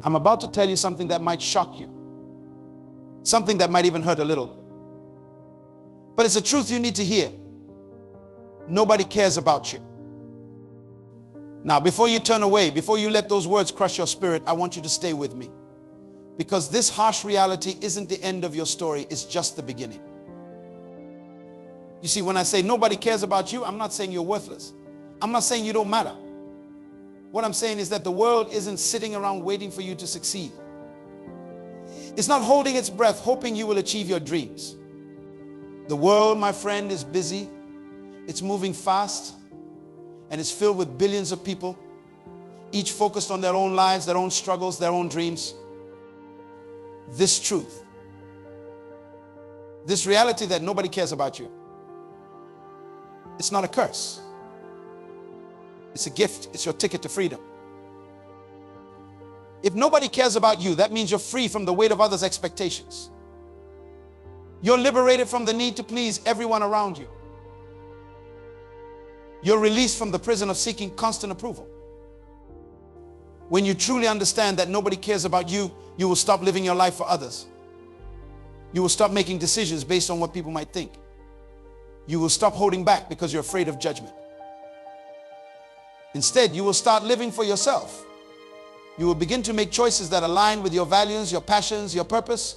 I'm about to tell you something that might shock you. Something that might even hurt a little. But it's a truth you need to hear. Nobody cares about you. Now, before you turn away, before you let those words crush your spirit, I want you to stay with me. Because this harsh reality isn't the end of your story, it's just the beginning. You see, when I say nobody cares about you, I'm not saying you're worthless. I'm not saying you don't matter. What I'm saying is that the world isn't sitting around waiting for you to succeed. It's not holding its breath, hoping you will achieve your dreams. The world, my friend, is busy. It's moving fast. And it's filled with billions of people, each focused on their own lives, their own struggles, their own dreams. This truth, this reality that nobody cares about you, it's not a curse. It's a gift. It's your ticket to freedom. If nobody cares about you, that means you're free from the weight of others' expectations. You're liberated from the need to please everyone around you. You're released from the prison of seeking constant approval. When you truly understand that nobody cares about you, you will stop living your life for others. You will stop making decisions based on what people might think. You will stop holding back because you're afraid of judgment. Instead, you will start living for yourself. You will begin to make choices that align with your values, your passions, your purpose.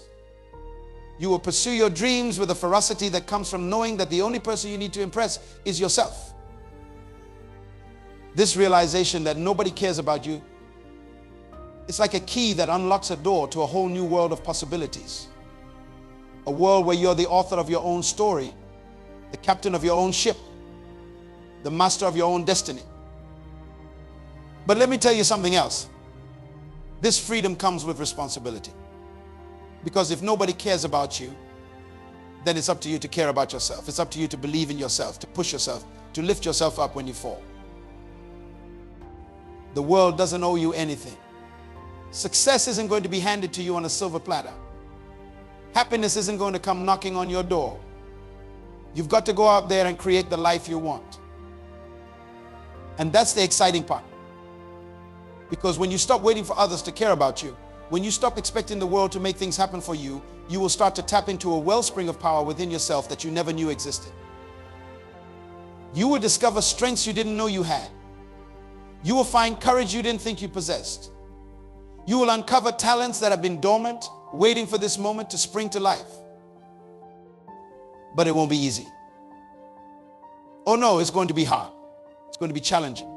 You will pursue your dreams with a ferocity that comes from knowing that the only person you need to impress is yourself. This realization that nobody cares about you, it's like a key that unlocks a door to a whole new world of possibilities. A world where you're the author of your own story, the captain of your own ship, the master of your own destiny. But let me tell you something else. This freedom comes with responsibility. Because if nobody cares about you, then it's up to you to care about yourself. It's up to you to believe in yourself, to push yourself, to lift yourself up when you fall. The world doesn't owe you anything. Success isn't going to be handed to you on a silver platter. Happiness isn't going to come knocking on your door. You've got to go out there and create the life you want. And that's the exciting part. Because when you stop waiting for others to care about you, when you stop expecting the world to make things happen for you, you will start to tap into a wellspring of power within yourself that you never knew existed. You will discover strengths you didn't know you had. You will find courage you didn't think you possessed. You will uncover talents that have been dormant, waiting for this moment to spring to life. But it won't be easy. Oh no, it's going to be hard. It's going to be challenging.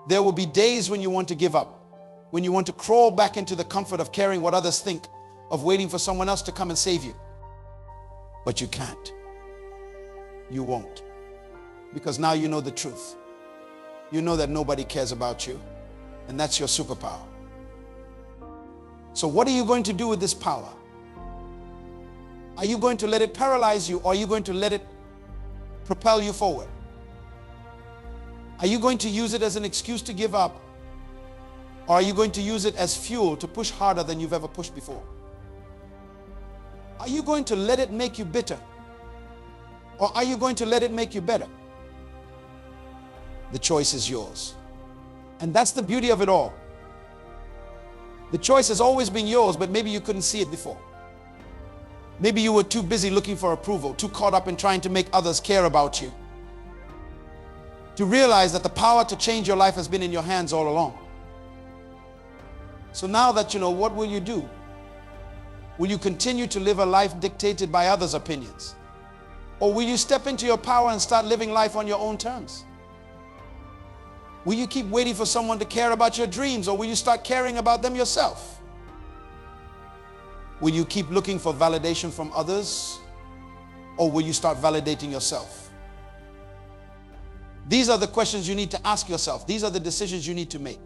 There will be days when you want to give up, when you want to crawl back into the comfort of caring what others think, of waiting for someone else to come and save you. But you can't. You won't. Because now you know the truth. You know that nobody cares about you, and that's your superpower. So what are you going to do with this power? Are you going to let it paralyze you, or are you going to let it propel you forward? Are you going to use it as an excuse to give up, or are you going to use it as fuel to push harder than you've ever pushed before? Are you going to let it make you bitter, or are you going to let it make you better? The choice is yours. And that's the beauty of it all. The choice has always been yours, but maybe you couldn't see it before. Maybe you were too busy looking for approval, too caught up in trying to make others care about you, to realize that the power to change your life has been in your hands all along. So now that you know, what will you do? Will you continue to live a life dictated by others' opinions? Or will you step into your power and start living life on your own terms? Will you keep waiting for someone to care about your dreams, or will you start caring about them yourself? Will you keep looking for validation from others, or will you start validating yourself? These are the questions you need to ask yourself. These are the decisions you need to make.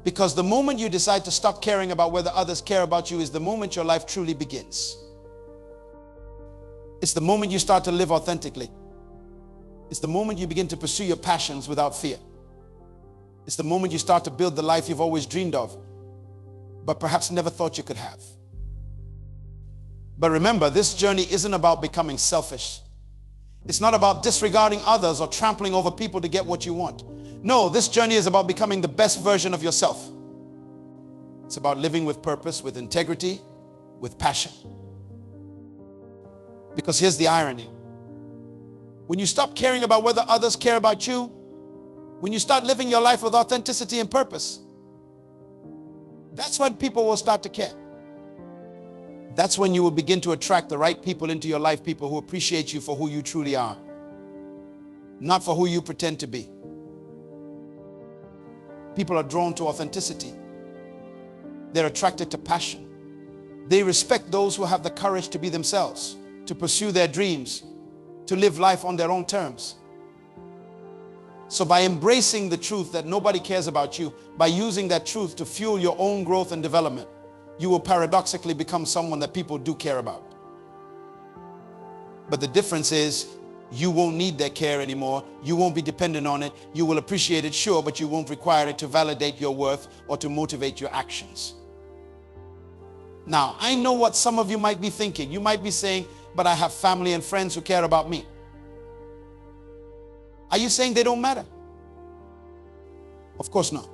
Because the moment you decide to stop caring about whether others care about you is the moment your life truly begins. It's the moment you start to live authentically. It's the moment you begin to pursue your passions without fear. It's the moment you start to build the life you've always dreamed of, but perhaps never thought you could have. But remember, this journey isn't about becoming selfish. It's not about disregarding others or trampling over people to get what you want. No, this journey is about becoming the best version of yourself. It's about living with purpose, with integrity, with passion. Because here's the irony. When you stop caring about whether others care about you, when you start living your life with authenticity and purpose, that's when people will start to care. That's when you will begin to attract the right people into your life, people who appreciate you for who you truly are, not for who you pretend to be. People are drawn to authenticity. They're attracted to passion. They respect those who have the courage to be themselves, to pursue their dreams, to live life on their own terms. So by embracing the truth that nobody cares about you, by using that truth to fuel your own growth and development, you will paradoxically become someone that people do care about. But the difference is you won't need their care anymore. You won't be dependent on it. You will appreciate it, sure, but you won't require it to validate your worth or to motivate your actions. Now, I know what some of you might be thinking. You might be saying, but I have family and friends who care about me. Are you saying they don't matter? Of course not.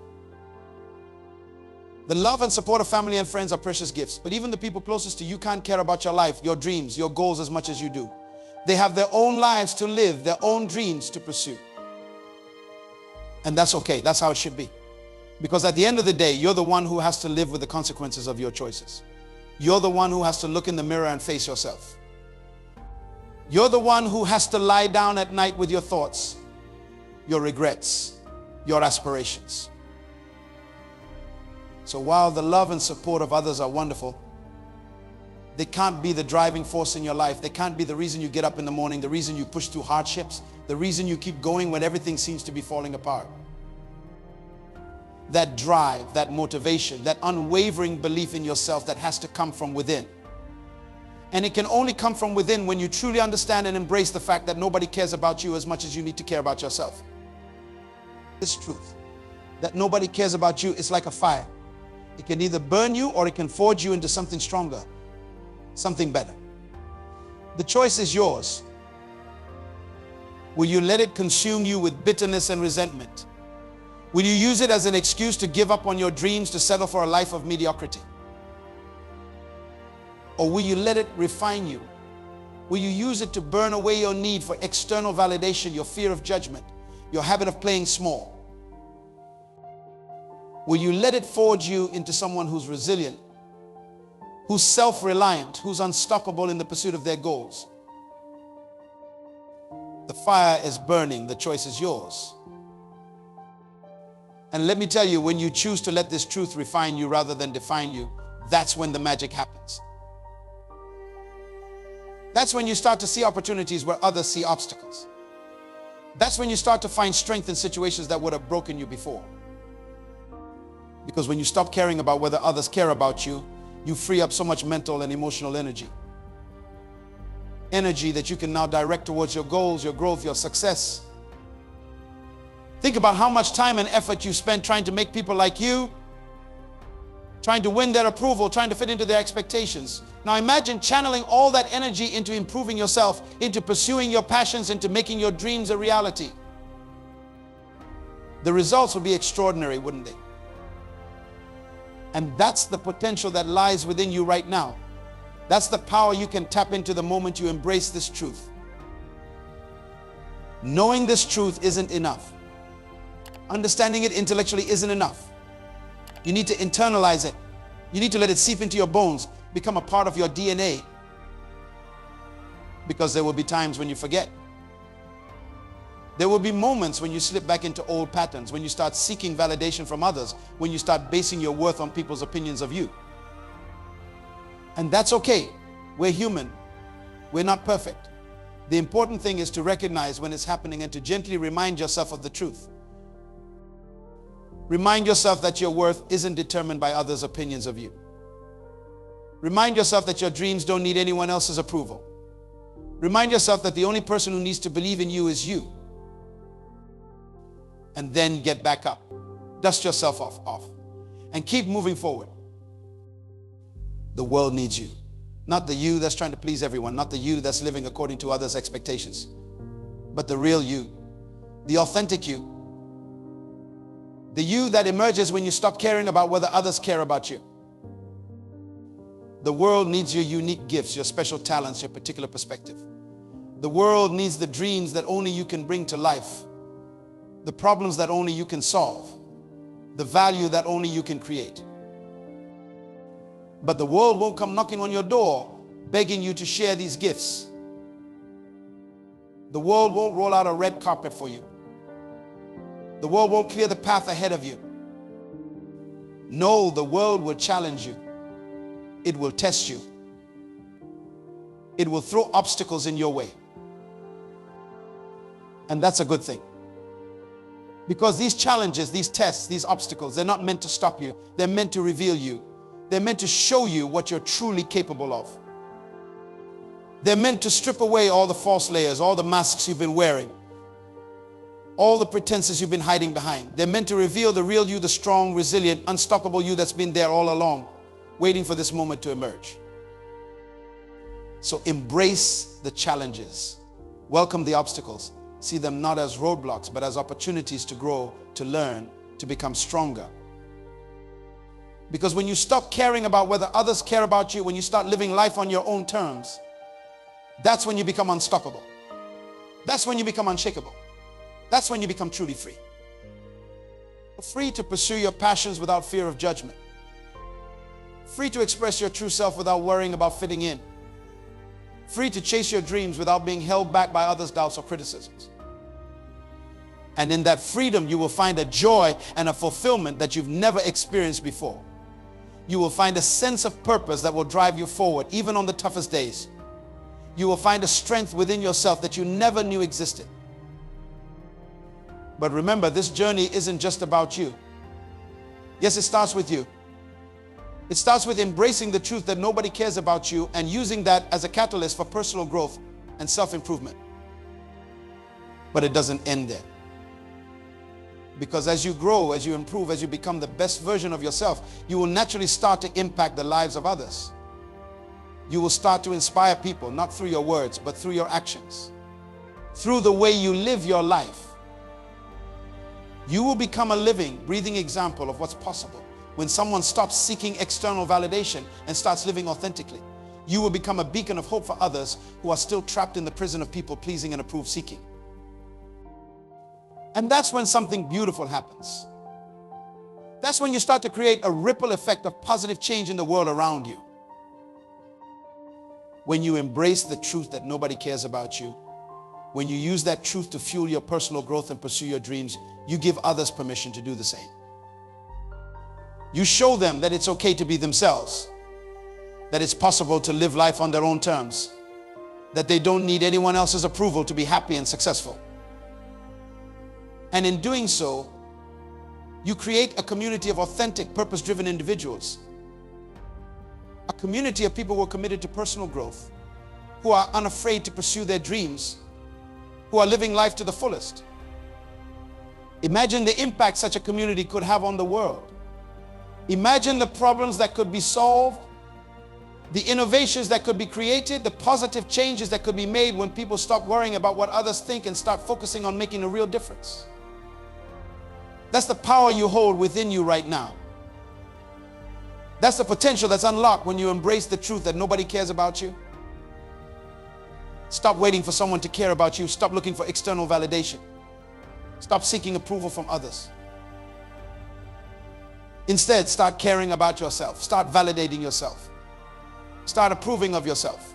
The love and support of family and friends are precious gifts, but even the people closest to you can't care about your life, your dreams, your goals as much as you do. They have their own lives to live, their own dreams to pursue. And that's okay. That's how it should be. Because at the end of the day, you're the one who has to live with the consequences of your choices. You're the one who has to look in the mirror and face yourself. You're the one who has to lie down at night with your thoughts, your regrets, your aspirations. So while the love and support of others are wonderful, they can't be the driving force in your life. They can't be the reason you get up in the morning, the reason you push through hardships, the reason you keep going when everything seems to be falling apart. That drive, that motivation, that unwavering belief in yourself that has to come from within. And it can only come from within when you truly understand and embrace the fact that nobody cares about you as much as you need to care about yourself. This truth, that nobody cares about you, is like a fire. It can either burn you or it can forge you into something stronger, something better. The choice is yours. Will you let it consume you with bitterness and resentment? Will you use it as an excuse to give up on your dreams, to settle for a life of mediocrity? Or will you let it refine you? Will you use it to burn away your need for external validation, your fear of judgment, your habit of playing small? Will you let it forge you into someone who's resilient, who's self-reliant, who's unstoppable in the pursuit of their goals? The fire is burning. The choice is yours. And let me tell you, when you choose to let this truth refine you rather than define you, that's when the magic happens. That's when you start to see opportunities where others see obstacles. That's when you start to find strength in situations that would have broken you before. Because when you stop caring about whether others care about you, you free up so much mental and emotional energy. Energy that you can now direct towards your goals, your growth, your success. Think about how much time and effort you spend trying to make people like you, trying to win their approval, trying to fit into their expectations. Now imagine channeling all that energy into improving yourself, into pursuing your passions, into making your dreams a reality. The results would be extraordinary, wouldn't they? And that's the potential that lies within you right now. That's the power you can tap into the moment you embrace this truth. Knowing this truth isn't enough. Understanding it intellectually isn't enough. You need to internalize it. You need to let it seep into your bones, become a part of your DNA. Because there will be times when you forget. There will be moments when you slip back into old patterns, when you start seeking validation from others, when you start basing your worth on people's opinions of you. And that's okay. We're human. We're not perfect. The important thing is to recognize when it's happening and to gently remind yourself of the truth. Remind yourself that your worth isn't determined by others' opinions of you. Remind yourself that your dreams don't need anyone else's approval. Remind yourself that the only person who needs to believe in you is you. And then get back up. Dust yourself off. And keep moving forward. The world needs you. Not the you that's trying to please everyone. Not the you that's living according to others' expectations. But the real you. The authentic you. The you that emerges when you stop caring about whether others care about you. The world needs your unique gifts, your special talents, your particular perspective. The world needs the dreams that only you can bring to life, the problems that only you can solve, the value that only you can create. But the world won't come knocking on your door begging you to share these gifts. The world won't roll out a red carpet for you. The world won't clear the path ahead of you. No, the world will challenge you. It will test you. It will throw obstacles in your way. And that's a good thing. Because these challenges, these tests, these obstacles, they're not meant to stop you. They're meant to reveal you. They're meant to show you what you're truly capable of. They're meant to strip away all the false layers, all the masks you've been wearing, all the pretenses you've been hiding behind. They're meant to reveal the real you, the strong, resilient, unstoppable you that's been there all along, waiting for this moment to emerge. So embrace the challenges. Welcome the obstacles. See them not as roadblocks, but as opportunities to grow, to learn, to become stronger. Because when you stop caring about whether others care about you, when you start living life on your own terms, that's when you become unstoppable. That's when you become unshakable. That's when you become truly free. Free to pursue your passions without fear of judgment. Free to express your true self without worrying about fitting in. Free to chase your dreams without being held back by others' doubts or criticisms. And in that freedom, you will find a joy and a fulfillment that you've never experienced before. You will find a sense of purpose that will drive you forward, even on the toughest days. You will find a strength within yourself that you never knew existed. But remember, this journey isn't just about you. Yes, it starts with you. It starts with embracing the truth that nobody cares about you and using that as a catalyst for personal growth and self-improvement. But it doesn't end there. Because as you grow, as you improve, as you become the best version of yourself, you will naturally start to impact the lives of others. You will start to inspire people, not through your words, but through your actions. Through the way you live your life. You will become a living, breathing example of what's possible when someone stops seeking external validation and starts living authentically. You will become a beacon of hope for others who are still trapped in the prison of people pleasing and approve seeking. And that's when something beautiful happens. That's when you start to create a ripple effect of positive change in the world around you. When you embrace the truth that nobody cares about you, when you use that truth to fuel your personal growth and pursue your dreams, you give others permission to do the same. You show them that it's okay to be themselves, that it's possible to live life on their own terms, that they don't need anyone else's approval to be happy and successful. And in doing so, you create a community of authentic, purpose-driven individuals. A community of people who are committed to personal growth, who are unafraid to pursue their dreams, who are living life to the fullest. Imagine the impact such a community could have on the world. Imagine the problems that could be solved, the innovations that could be created, the positive changes that could be made when people stop worrying about what others think and start focusing on making a real difference. That's the power you hold within you right now. That's the potential that's unlocked when you embrace the truth that nobody cares about you. Stop waiting for someone to care about you. Stop looking for external validation. Stop seeking approval from others. Instead, start caring about yourself. Start validating yourself. Start approving of yourself.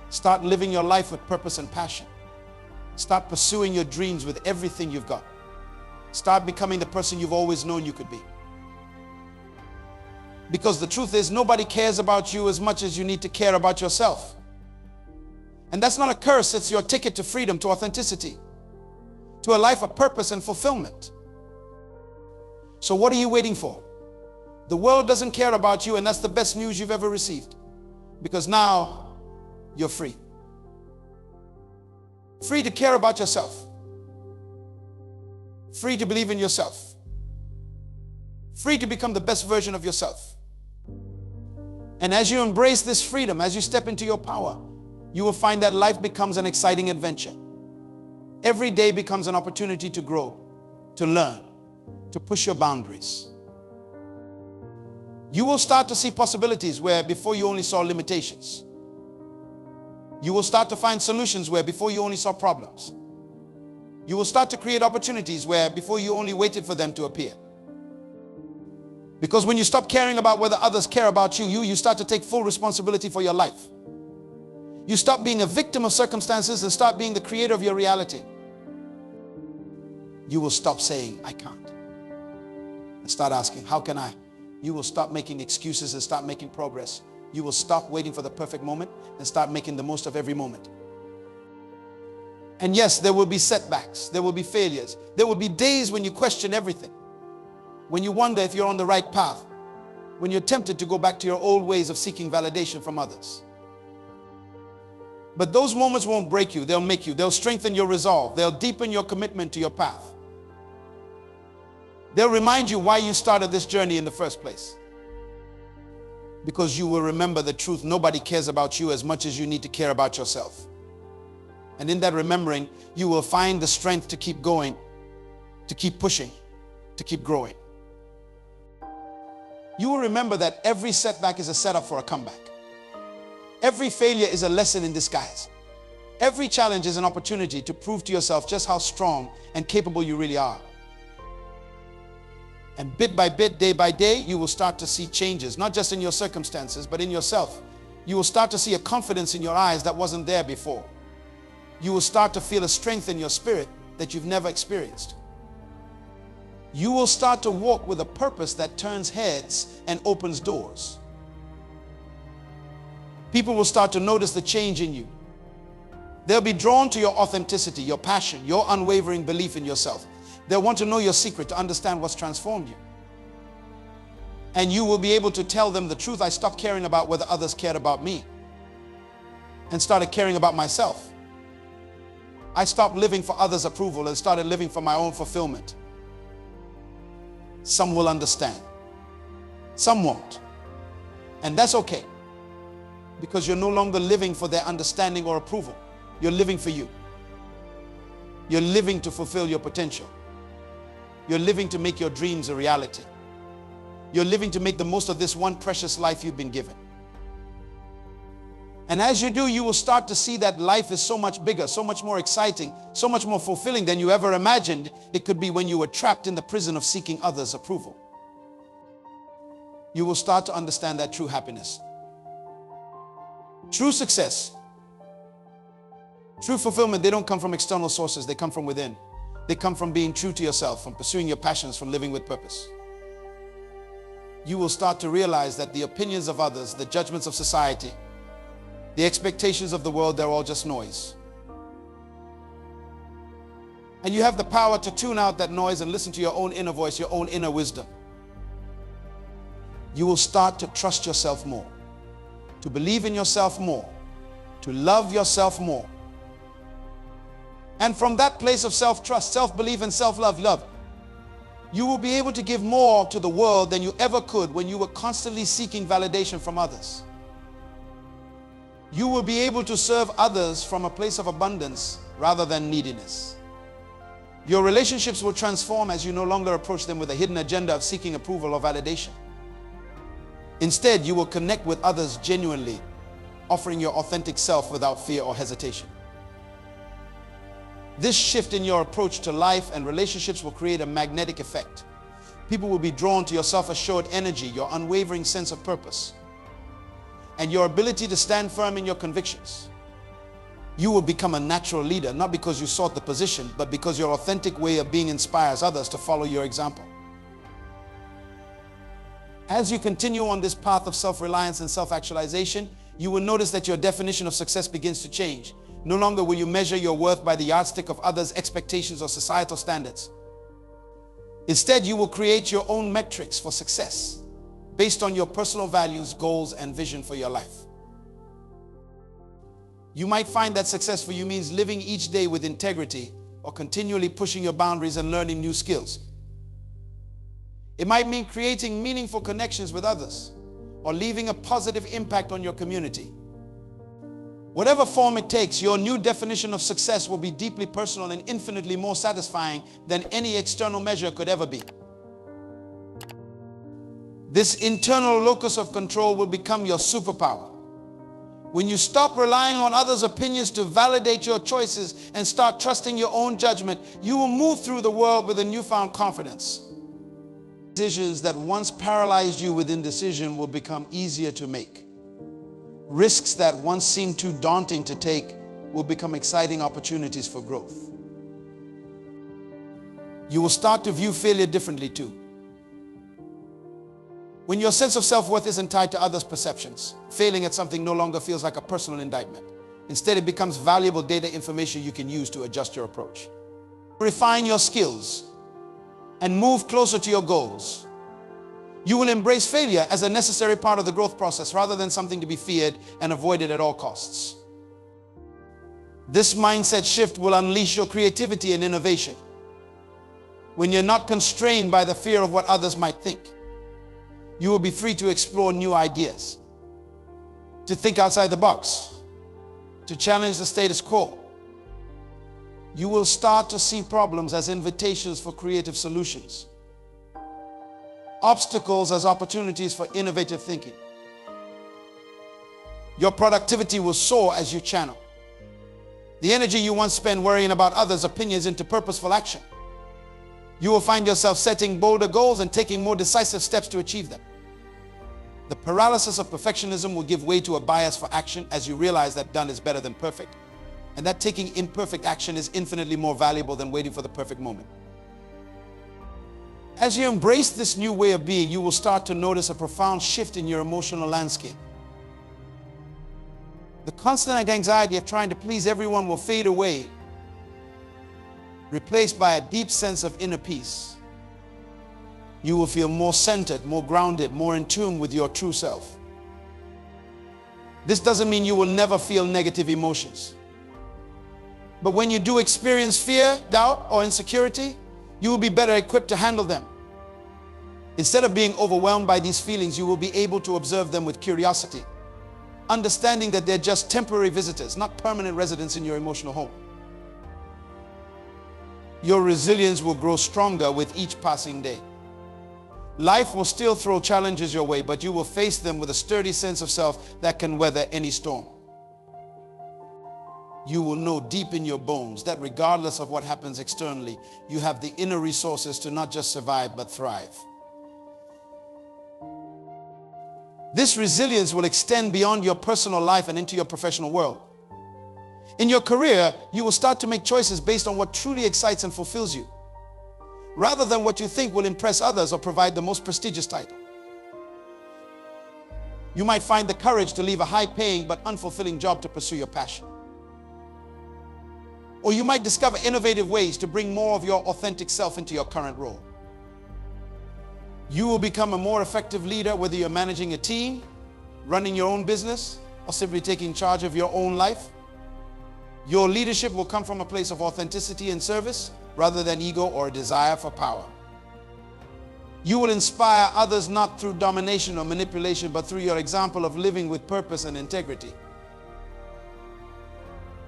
Start living your life with purpose and passion. Start pursuing your dreams with everything you've got. Start becoming the person you've always known you could be. Because the truth is, nobody cares about you as much as you need to care about yourself. And that's not a curse, it's your ticket to freedom, to authenticity, to a life of purpose and fulfillment. So what are you waiting for? The world doesn't care about you, and that's the best news you've ever received. Because now you're free. Free to care about yourself. Free to believe in yourself. Free to become the best version of yourself. And as you embrace this freedom, as you step into your power, you will find that life becomes an exciting adventure. Every day becomes an opportunity to grow, to learn, to push your boundaries. You will start to see possibilities where before you only saw limitations. You will start to find solutions where before you only saw problems. You will start to create opportunities where before you only waited for them to appear. Because when you stop caring about whether others care about you, you start to take full responsibility for your life. You stop being a victim of circumstances and start being the creator of your reality. You will stop saying, I can't. And start asking, how can I? You will stop making excuses and start making progress. You will stop waiting for the perfect moment and start making the most of every moment. And yes, there will be setbacks. There will be failures. There will be days when you question everything. When you wonder if you're on the right path. When you're tempted to go back to your old ways of seeking validation from others. But those moments won't break you. They'll make you. They'll strengthen your resolve. They'll deepen your commitment to your path. They'll remind you why you started this journey in the first place. Because you will remember the truth. Nobody cares about you as much as you need to care about yourself. And in that remembering, you will find the strength to keep going, to keep pushing, to keep growing. You will remember that every setback is a setup for a comeback. Every failure is a lesson in disguise. Every challenge is an opportunity to prove to yourself just how strong and capable you really are. And bit by bit, day by day, you will start to see changes, not just in your circumstances, but in yourself. You will start to see a confidence in your eyes that wasn't there before. You will start to feel a strength in your spirit that you've never experienced. You will start to walk with a purpose that turns heads and opens doors. People will start to notice the change in you. They'll be drawn to your authenticity, your passion, your unwavering belief in yourself. They'll want to know your secret, to understand what's transformed you. And you will be able to tell them the truth. I stopped caring about whether others cared about me and started caring about myself. I stopped living for others' approval and started living for my own fulfillment. Some will understand. Some won't. And that's okay. Because you're no longer living for their understanding or approval. You're living for you. You're living to fulfill your potential. You're living to make your dreams a reality. You're living to make the most of this one precious life you've been given. And as you do, you will start to see that life is so much bigger, so much more exciting, so much more fulfilling than you ever imagined it could be when you were trapped in the prison of seeking others' approval. You will start to understand that true happiness, true success, true fulfillment, they don't come from external sources. They come from within. They come from being true to yourself, from pursuing your passions, from living with purpose. You will start to realize that the opinions of others, the judgments of society, the expectations of the world, they're all just noise. And you have the power to tune out that noise and listen to your own inner voice, your own inner wisdom. You will start to trust yourself more, to believe in yourself more, to love yourself more. And from that place of self-trust, self-belief, and self-love, you will be able to give more to the world than you ever could when you were constantly seeking validation from others. You will be able to serve others from a place of abundance rather than neediness. Your relationships will transform as you no longer approach them with a hidden agenda of seeking approval or validation. Instead, you will connect with others genuinely, offering your authentic self without fear or hesitation. This shift in your approach to life and relationships will create a magnetic effect. People will be drawn to your self-assured energy, your unwavering sense of purpose, and your ability to stand firm in your convictions. You will become a natural leader, not because you sought the position, but because your authentic way of being inspires others to follow your example. As you continue on this path of self-reliance and self-actualization, you will notice that your definition of success begins to change. No longer will you measure your worth by the yardstick of others' expectations or societal standards. Instead, you will create your own metrics for success based on your personal values, goals, and vision for your life. You might find that success for you means living each day with integrity or continually pushing your boundaries and learning new skills. It might mean creating meaningful connections with others or leaving a positive impact on your community. Whatever form it takes, your new definition of success will be deeply personal and infinitely more satisfying than any external measure could ever be. This internal locus of control will become your superpower. When you stop relying on others' opinions to validate your choices and start trusting your own judgment, you will move through the world with a newfound confidence. Decisions that once paralyzed you with indecision will become easier to make. Risks that once seemed too daunting to take will become exciting opportunities for growth. You will start to view failure differently too. When your sense of self-worth isn't tied to others' perceptions, failing at something no longer feels like a personal indictment. Instead, it becomes valuable data information you can use to adjust your approach. Refine your skills and move closer to your goals. You will embrace failure as a necessary part of the growth process rather than something to be feared and avoided at all costs. This mindset shift will unleash your creativity and innovation. When you're not constrained by the fear of what others might think, you will be free to explore new ideas, to think outside the box, to challenge the status quo. You will start to see problems as invitations for creative solutions, obstacles as opportunities for innovative thinking. Your productivity will soar as you channel the energy you once spent worrying about others' opinions into purposeful action. You will find yourself setting bolder goals and taking more decisive steps to achieve them. The paralysis of perfectionism will give way to a bias for action as you realize that done is better than perfect, and that taking imperfect action is infinitely more valuable than waiting for the perfect moment. As you embrace this new way of being, you will start to notice a profound shift in your emotional landscape. The constant anxiety of trying to please everyone will fade away, replaced by a deep sense of inner peace. You will feel more centered, more grounded, more in tune with your true self. This doesn't mean you will never feel negative emotions. But when you do experience fear, doubt, or insecurity, you will be better equipped to handle them. Instead of being overwhelmed by these feelings, you will be able to observe them with curiosity, understanding that they're just temporary visitors, not permanent residents in your emotional home. Your resilience will grow stronger with each passing day. Life will still throw challenges your way, but you will face them with a sturdy sense of self that can weather any storm. You will know deep in your bones that regardless of what happens externally, you have the inner resources to not just survive, but thrive. This resilience will extend beyond your personal life and into your professional world. In your career, you will start to make choices based on what truly excites and fulfills you, rather than what you think will impress others or provide the most prestigious title. You might find the courage to leave a high-paying but unfulfilling job to pursue your passion. Or you might discover innovative ways to bring more of your authentic self into your current role. You will become a more effective leader, whether you're managing a team, running your own business, or simply taking charge of your own life. Your leadership will come from a place of authenticity and service, rather than ego or a desire for power. You will inspire others not through domination or manipulation, but through your example of living with purpose and integrity.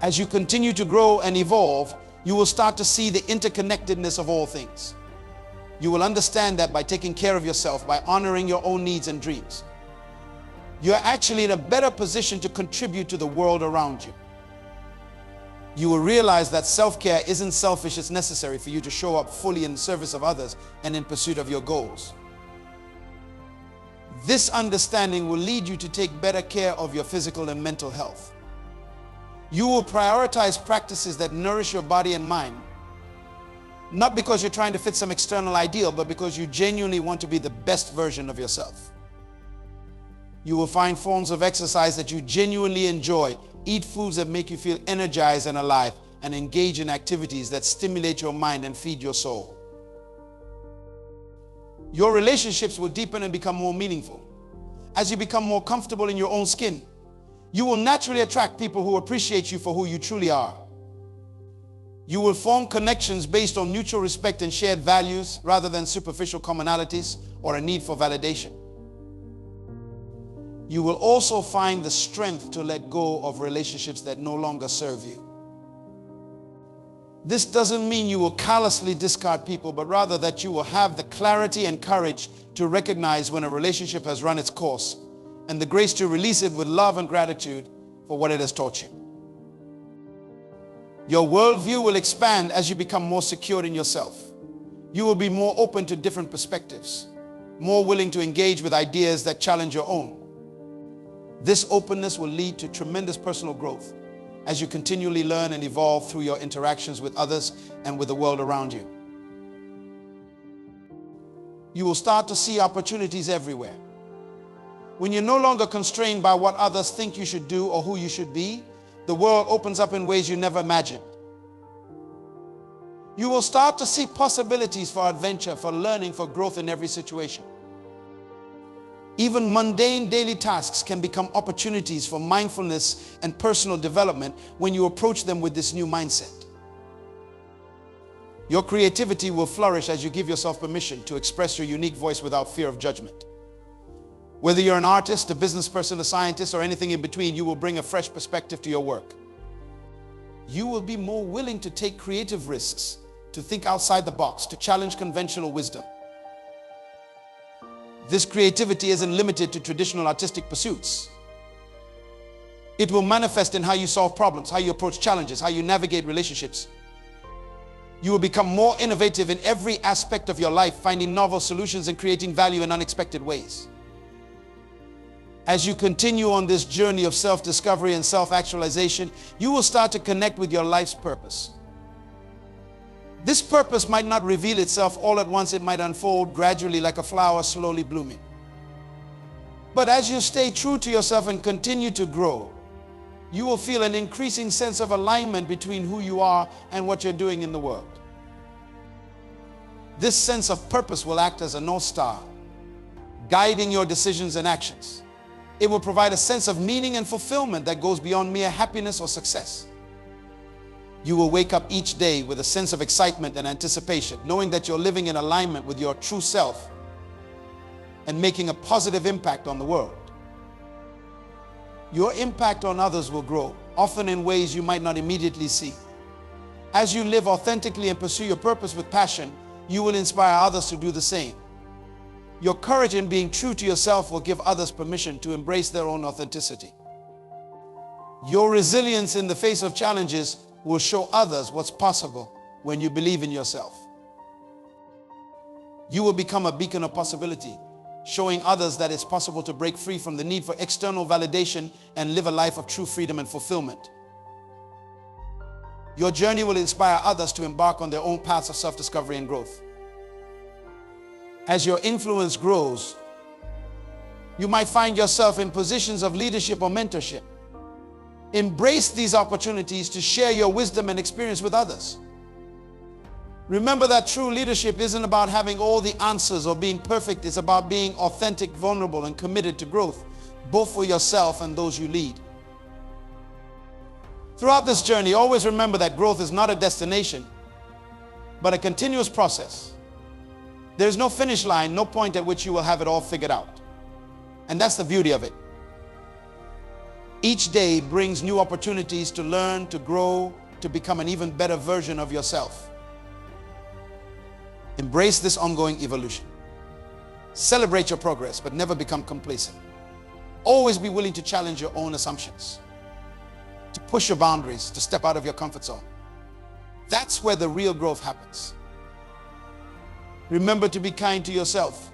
As you continue to grow and evolve, you will start to see the interconnectedness of all things. You will understand that by taking care of yourself, by honoring your own needs and dreams, you're actually in a better position to contribute to the world around you. You will realize that self-care isn't selfish, it's necessary for you to show up fully in service of others and in pursuit of your goals. This understanding will lead you to take better care of your physical and mental health. You will prioritize practices that nourish your body and mind, not because you're trying to fit some external ideal, but because you genuinely want to be the best version of yourself. You will find forms of exercise that you genuinely enjoy, eat foods that make you feel energized and alive, and engage in activities that stimulate your mind and feed your soul. Your relationships will deepen and become more meaningful. As you become more comfortable in your own skin, you will naturally attract people who appreciate you for who you truly are. You will form connections based on mutual respect and shared values rather than superficial commonalities or a need for validation. You will also find the strength to let go of relationships that no longer serve you. This doesn't mean you will callously discard people, but rather that you will have the clarity and courage to recognize when a relationship has run its course and the grace to release it with love and gratitude for what it has taught you. Your worldview will expand as you become more secure in yourself. You will be more open to different perspectives, more willing to engage with ideas that challenge your own. This openness will lead to tremendous personal growth as you continually learn and evolve through your interactions with others and with the world around you. You will start to see opportunities everywhere. When you're no longer constrained by what others think you should do or who you should be, the world opens up in ways you never imagined. You will start to see possibilities for adventure, for learning, for growth in every situation. Even mundane daily tasks can become opportunities for mindfulness and personal development when you approach them with this new mindset. Your creativity will flourish as you give yourself permission to express your unique voice without fear of judgment. Whether you're an artist, a business person, a scientist, or anything in between, you will bring a fresh perspective to your work. You will be more willing to take creative risks, to think outside the box, to challenge conventional wisdom. This creativity isn't limited to traditional artistic pursuits. It will manifest in how you solve problems, how you approach challenges, how you navigate relationships. You will become more innovative in every aspect of your life, finding novel solutions and creating value in unexpected ways. As you continue on this journey of self-discovery and self-actualization, you will start to connect with your life's purpose. This purpose might not reveal itself all at once. It might unfold gradually like a flower slowly blooming. But as you stay true to yourself and continue to grow, you will feel an increasing sense of alignment between who you are and what you're doing in the world. This sense of purpose will act as a North Star, guiding your decisions and actions. It will provide a sense of meaning and fulfillment that goes beyond mere happiness or success. You will wake up each day with a sense of excitement and anticipation, knowing that you're living in alignment with your true self and making a positive impact on the world. Your impact on others will grow, often in ways you might not immediately see. As you live authentically and pursue your purpose with passion, you will inspire others to do the same. Your courage in being true to yourself will give others permission to embrace their own authenticity. Your resilience in the face of challenges will show others what's possible when you believe in yourself. You will become a beacon of possibility, showing others that it's possible to break free from the need for external validation and live a life of true freedom and fulfillment. Your journey will inspire others to embark on their own paths of self-discovery and growth. As your influence grows, you might find yourself in positions of leadership or mentorship. Embrace these opportunities to share your wisdom and experience with others. Remember that true leadership isn't about having all the answers or being perfect. It's about being authentic, vulnerable, and committed to growth, both for yourself and those you lead. Throughout this journey, always remember that growth is not a destination, but a continuous process. There's no finish line, no point at which you will have it all figured out. And that's the beauty of it. Each day brings new opportunities to learn, to grow, to become an even better version of yourself. Embrace this ongoing evolution. Celebrate your progress, but never become complacent. Always be willing to challenge your own assumptions, to push your boundaries, to step out of your comfort zone. That's where the real growth happens. Remember to be kind to yourself.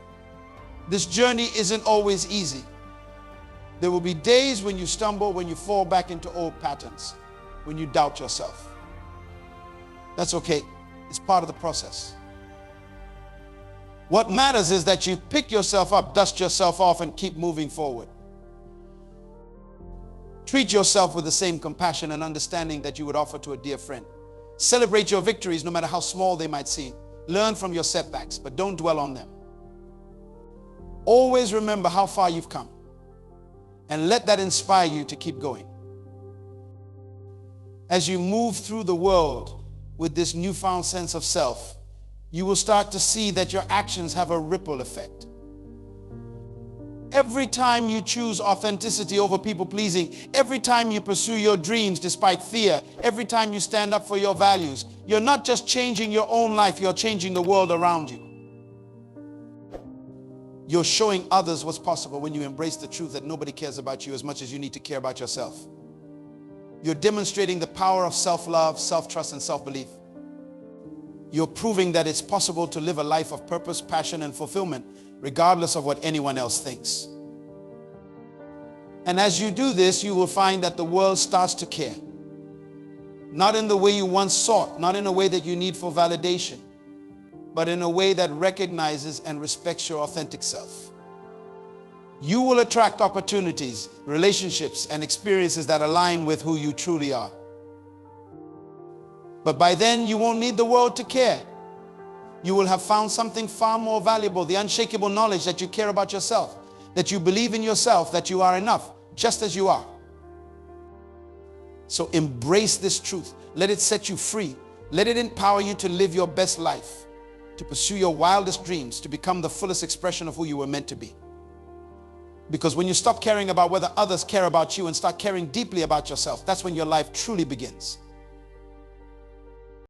This journey isn't always easy. There will be days when you stumble, when you fall back into old patterns, when you doubt yourself. That's okay. It's part of the process. What matters is that you pick yourself up, dust yourself off, and keep moving forward. Treat yourself with the same compassion and understanding that you would offer to a dear friend. Celebrate your victories, no matter how small they might seem. Learn from your setbacks, but don't dwell on them. Always remember how far you've come, and let that inspire you to keep going. As you move through the world with this newfound sense of self, you will start to see that your actions have a ripple effect. Every time you choose authenticity over people pleasing, every time you pursue your dreams despite fear, every time you stand up for your values, you're not just changing your own life, you're changing the world around you. You're showing others what's possible when you embrace the truth that nobody cares about you as much as you need to care about yourself. You're demonstrating the power of self-love, self-trust, and self-belief. You're proving that it's possible to live a life of purpose, passion, and fulfillment, regardless of what anyone else thinks. And as you do this, you will find that the world starts to care. Not in the way you once sought, not in a way that you need for validation, but in a way that recognizes and respects your authentic self. You will attract opportunities, relationships, and experiences that align with who you truly are. But by then, you won't need the world to care. You will have found something far more valuable, the unshakable knowledge that you care about yourself, that you believe in yourself, that you are enough, just as you are. So embrace this truth. Let it set you free. Let it empower you to live your best life, to pursue your wildest dreams, to become the fullest expression of who you were meant to be. Because when you stop caring about whether others care about you and start caring deeply about yourself, that's when your life truly begins.